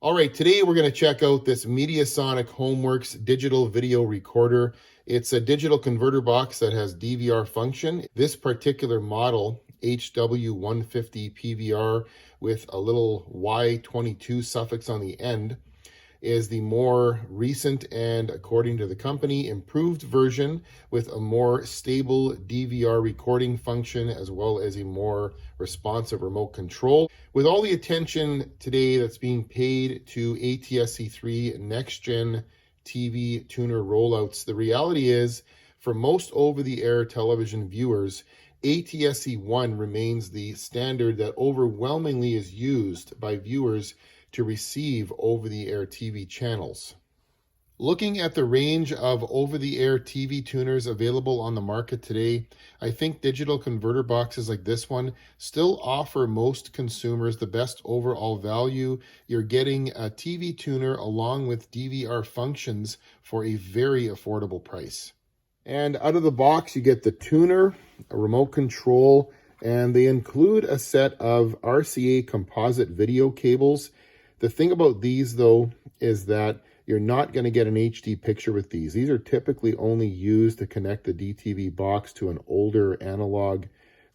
All right, today we're going to check out this Mediasonic Homeworx digital video recorder. It's a digital converter box that has DVR function. This particular model, HW150PVR with a little Y22 suffix on the end, is the more recent and, according to the company, improved version with a more stable DVR recording function as well as a more responsive remote control. With all the attention today that's being paid to ATSC3 next-gen TV tuner rollouts, the reality is for most over-the-air television viewers, ATSC1 remains the standard that overwhelmingly is used by viewers to receive over-the-air TV channels. Looking at the range of over-the-air TV tuners available on the market today, I think digital converter boxes like this one still offer most consumers the best overall value. You're getting a TV tuner along with DVR functions for a very affordable price. And out of the box, you get the tuner, a remote control, and they include a set of RCA composite video cables. The thing about these, though, is that you're not going to get an HD picture with these. These are typically only used to connect the DTV box to an older analog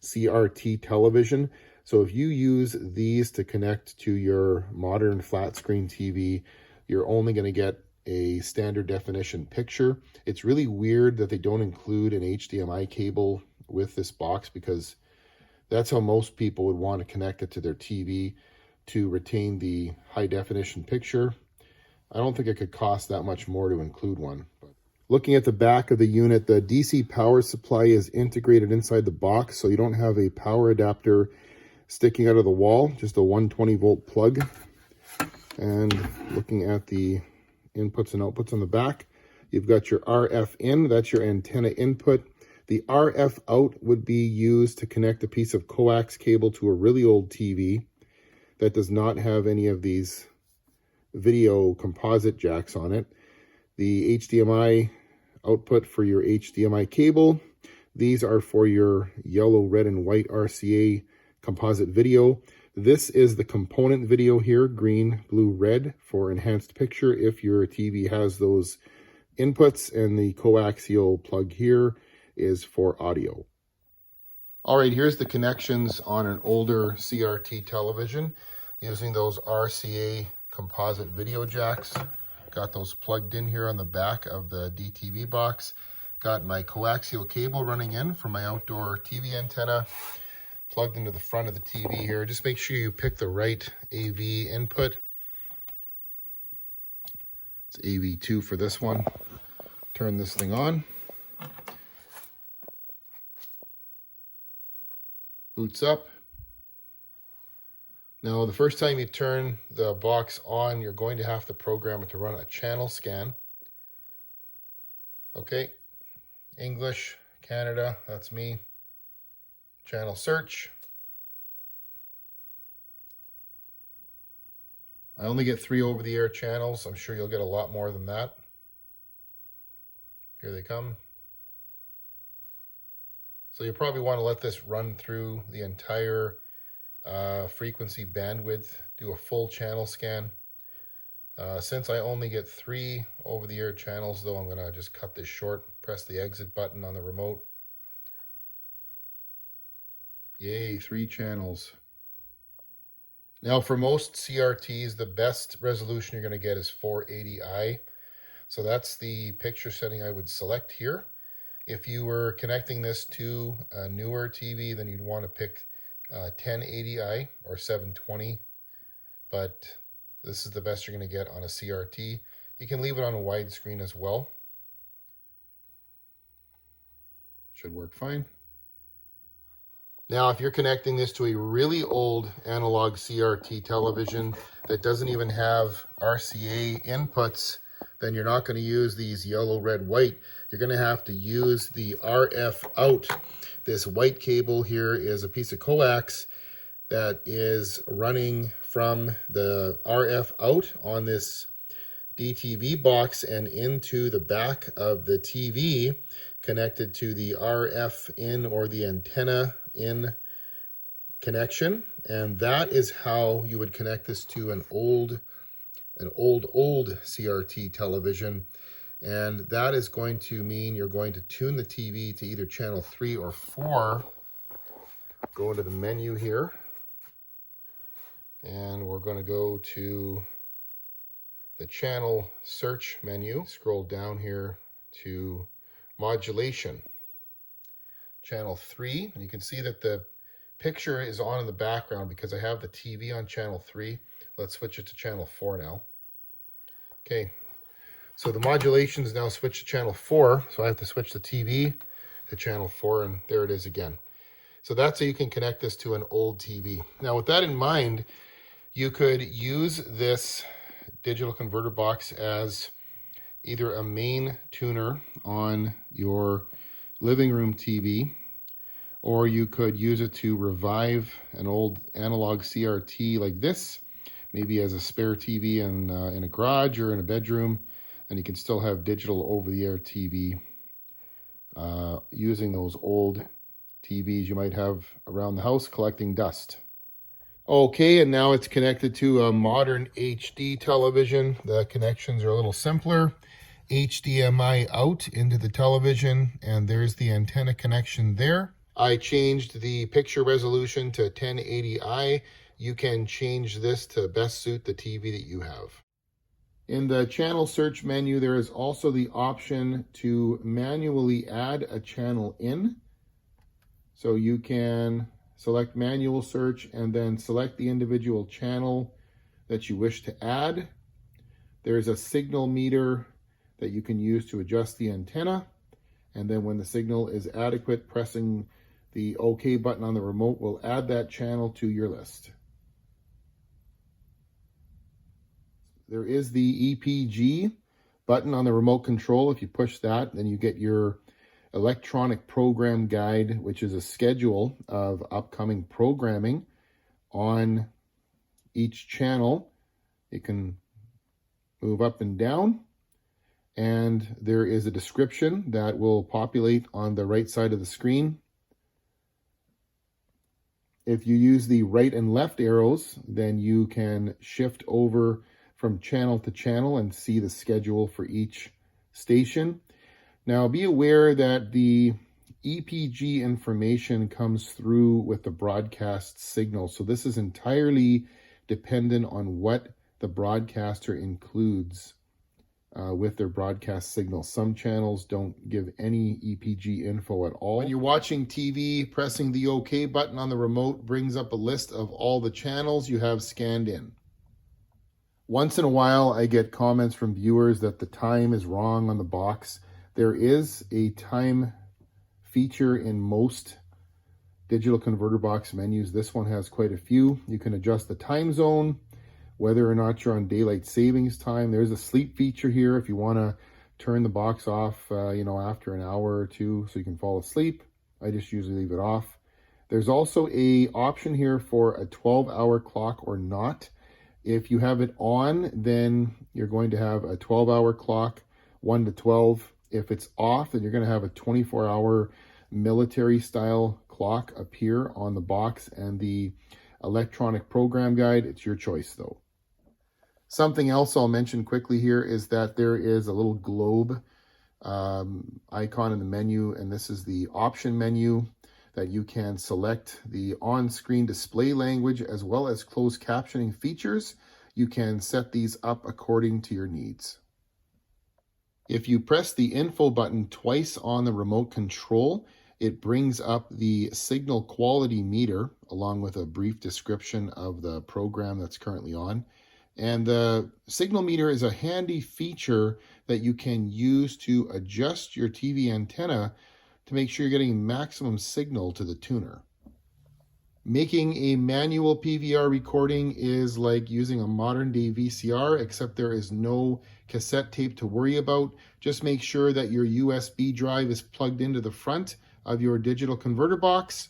CRT television. So if you use these to connect to your modern flat screen TV, you're only going to get a standard definition picture. It's really weird that they don't include an HDMI cable with this box, because that's how most people would want to connect it to their TV to retain the high definition picture. I don't think it could cost that much more to include one. But looking at the back of the unit, the DC power supply is integrated inside the box, so you don't have a power adapter sticking out of the wall, just a 120 volt plug. And looking at the inputs and outputs on the back, you've got your RF in, that's your antenna input. The RF out would be used to connect a piece of coax cable to a really old TV that does not have any of these video composite jacks on it. The HDMI output for your HDMI cable. These are for your yellow, red, and white RCA composite video. This is the component video here, green, blue, red, for enhanced picture if your TV has those inputs, and the coaxial plug here is for audio. All right, here's the connections on an older CRT television using those RCA composite video jacks. Got those plugged in here on the back of the DTV box. Got my coaxial cable running in for my outdoor TV antenna, plugged into the front of the TV here. Just make sure you pick the right AV input. It's AV2 for this one. Turn this thing on. Boots up. Now, the first time you turn the box on, you're going to have to program it to run a channel scan. Okay, English, Canada, that's me. Channel search. I only get 3 over-the-air channels. I'm sure you'll get a lot more than that. Here they come. So you probably want to let this run through the entire frequency bandwidth, do a full channel scan. Since I only get 3 over-the-air channels, though, I'm going to just cut this short, press the exit button on the remote. Yay, 3 channels. Now, for most CRTs, the best resolution you're going to get is 480i. So that's the picture setting I would select here. If you were connecting this to a newer TV, then you'd want to pick 1080i or 720, but this is the best you're going to get on a CRT. You can leave it on a widescreen as well. Should work fine. Now, if you're connecting this to a really old analog CRT television that doesn't even have RCA inputs, then you're not going to use these yellow, red, white. You're going to have to use the RF out. This white cable here is a piece of coax that is running from the RF out on this DTV box and into the back of the TV, connected to the RF in, or the antenna in, connection. And that is how you would connect this to an old an old CRT television. And that is going to mean you're going to tune the TV to either channel 3 or 4. Go into the menu here. And we're going to go to the channel search menu. Scroll down here to modulation. Channel 3. And you can see that the picture is on in the background because I have the TV on channel 3. Let's switch it to channel 4 now. Okay. So the modulation is now switched to channel 4, so I have to switch the TV to channel 4, and there it is again. So that's how you can connect this to an old TV. Now with that in mind, you could use this digital converter box as either a main tuner on your living room TV, or you could use it to revive an old analog CRT like this, maybe as a spare TV in a garage or in a bedroom. And you can still have digital over-the-air TV using those old TVs you might have around the house collecting dust. Okay, and now it's connected to a modern HD television. The connections are a little simpler. HDMI out into the television, and there's the antenna connection there. I changed the picture resolution to 1080i. You can change this to best suit the TV that you have. In the channel search menu, there is also the option to manually add a channel in. So you can select manual search and then select the individual channel that you wish to add. There's a signal meter that you can use to adjust the antenna. And then when the signal is adequate, pressing the OK button on the remote will add that channel to your list. There is the EPG button on the remote control. If you push that, then you get your electronic program guide, which is a schedule of upcoming programming on each channel. It can move up and down, and there is a description that will populate on the right side of the screen. If you use the right and left arrows, then you can shift over from channel to channel and see the schedule for each station. Now be aware that the EPG information comes through with the broadcast signal. So this is entirely dependent on what the broadcaster includes with their broadcast signal. Some channels don't give any EPG info at all. When you're watching TV, pressing the OK button on the remote brings up a list of all the channels you have scanned in. Once in a while, I get comments from viewers that the time is wrong on the box. There is a time feature in most digital converter box menus. This one has quite a few. You can adjust the time zone, whether or not you're on daylight savings time. There's a sleep feature here if you want to turn the box off, after an hour or two so you can fall asleep. I just usually leave it off. There's also a option here for a 12-hour clock or not. If you have it on, then you're going to have a 12-hour clock, 1 to 12. If it's off, then you're going to have a 24-hour military-style clock appear on the box and the electronic program guide. It's your choice, though. Something else I'll mention quickly here is that there is a little globe icon in the menu, and this is the option menu that you can select the on-screen display language as well as closed captioning features. You can set these up according to your needs. If you press the info button twice on the remote control, it brings up the signal quality meter along with a brief description of the program that's currently on. And the signal meter is a handy feature that you can use to adjust your TV antenna to make sure you're getting maximum signal to the tuner. Making a manual PVR recording is like using a modern day VCR, except there is no cassette tape to worry about. Just make sure that your USB drive is plugged into the front of your digital converter box.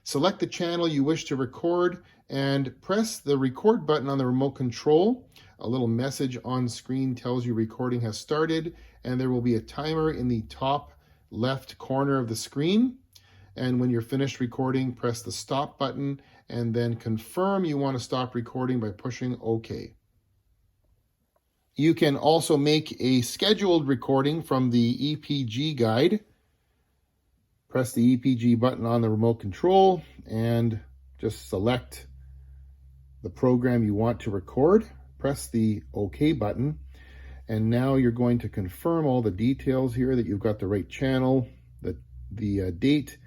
Select the channel you wish to record and press the record button on the remote control. A little message on screen tells you recording has started, and there will be a timer in the top left corner of the screen. And when you're finished recording, press the stop button and then confirm you want to stop recording by pushing OK. You can also make a scheduled recording from the EPG guide. Press the EPG button on the remote control and just select the program you want to record. Press the OK button. And now you're going to confirm all the details here, that you've got the right channel, the date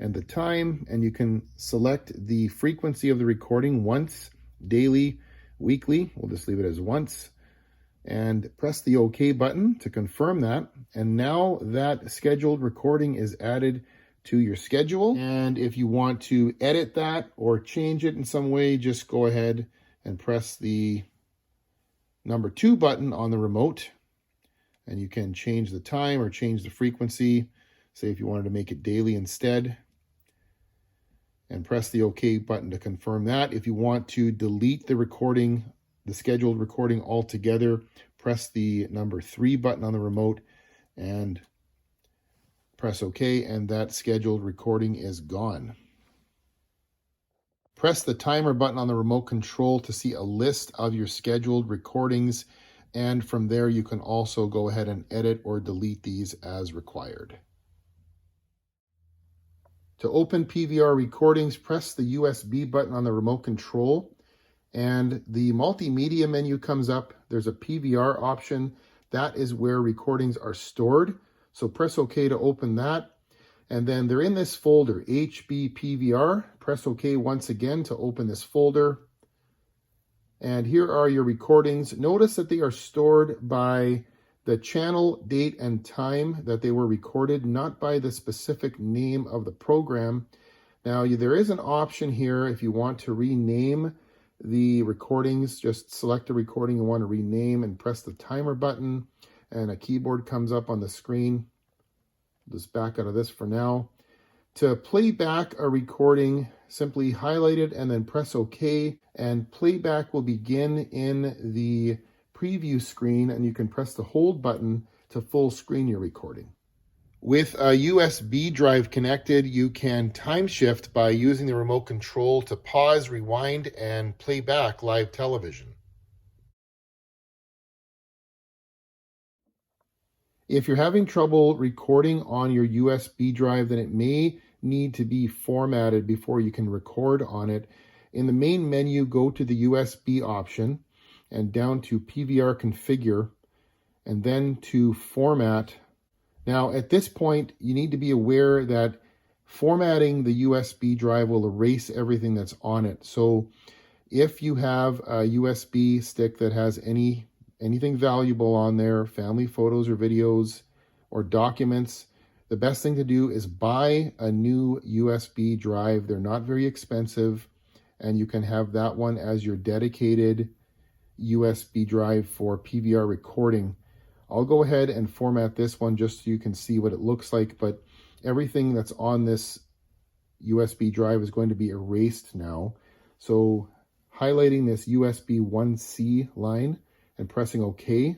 and the time, and you can select the frequency of the recording: once, daily, weekly. We'll just leave it as once. And press the OK button to confirm that. And now that scheduled recording is added to your schedule. And if you want to edit that or change it in some way, just go ahead and press the number 2 button on the remote. And you can change the time or change the frequency. Say if you wanted to make it daily instead. And press the OK button to confirm that. If you want to delete the recording, the scheduled recording altogether, press the number 3 button on the remote and press OK, and that scheduled recording is gone. Press the timer button on the remote control to see a list of your scheduled recordings, and from there you can also go ahead and edit or delete these as required. To open PVR Recordings, press the USB button on the remote control, and the Multimedia menu comes up. There's a PVR option. That is where recordings are stored. So press OK to open that. And then they're in this folder, HBPVR. Press OK once again to open this folder. And here are your recordings. Notice that they are stored by the channel, date, and time that they were recorded, not by the specific name of the program. Now, there is an option here if you want to rename the recordings. Just select a recording you want to rename and press the timer button, and a keyboard comes up on the screen. Just back out of this for now. To play back a recording, simply highlight it and then press OK, and playback will begin in the preview screen, and you can press the hold button to full screen your recording. With a USB drive connected, you can time shift by using the remote control to pause, rewind, and play back live television. If you're having trouble recording on your USB drive, then it may need to be formatted before you can record on it. In the main menu, go to the USB option and down to PVR Configure, and then to Format. Now, at this point, you need to be aware that formatting the USB drive will erase everything that's on it. So if you have a USB stick that has anything valuable on there, family photos or videos or documents, the best thing to do is buy a new USB drive. They're not very expensive, and you can have that one as your dedicated USB drive for PVR recording. I'll go ahead and format this one just so you can see what it looks like, but everything that's on this USB drive is going to be erased now. So highlighting this USB 1C line and pressing OK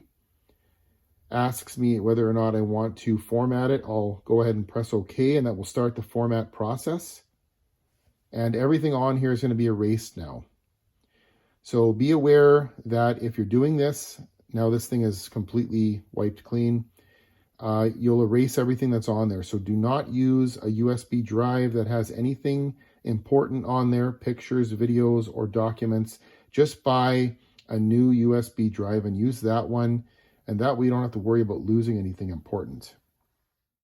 asks me whether or not I want to format it. I'll go ahead and press OK, and that will start the format process. And everything on here is going to be erased now. So be aware that if you're doing this, now this thing is completely wiped clean, you'll erase everything that's on there. So do not use a USB drive that has anything important on there, pictures, videos, or documents. Just buy a new USB drive and use that one, and that way you don't have to worry about losing anything important.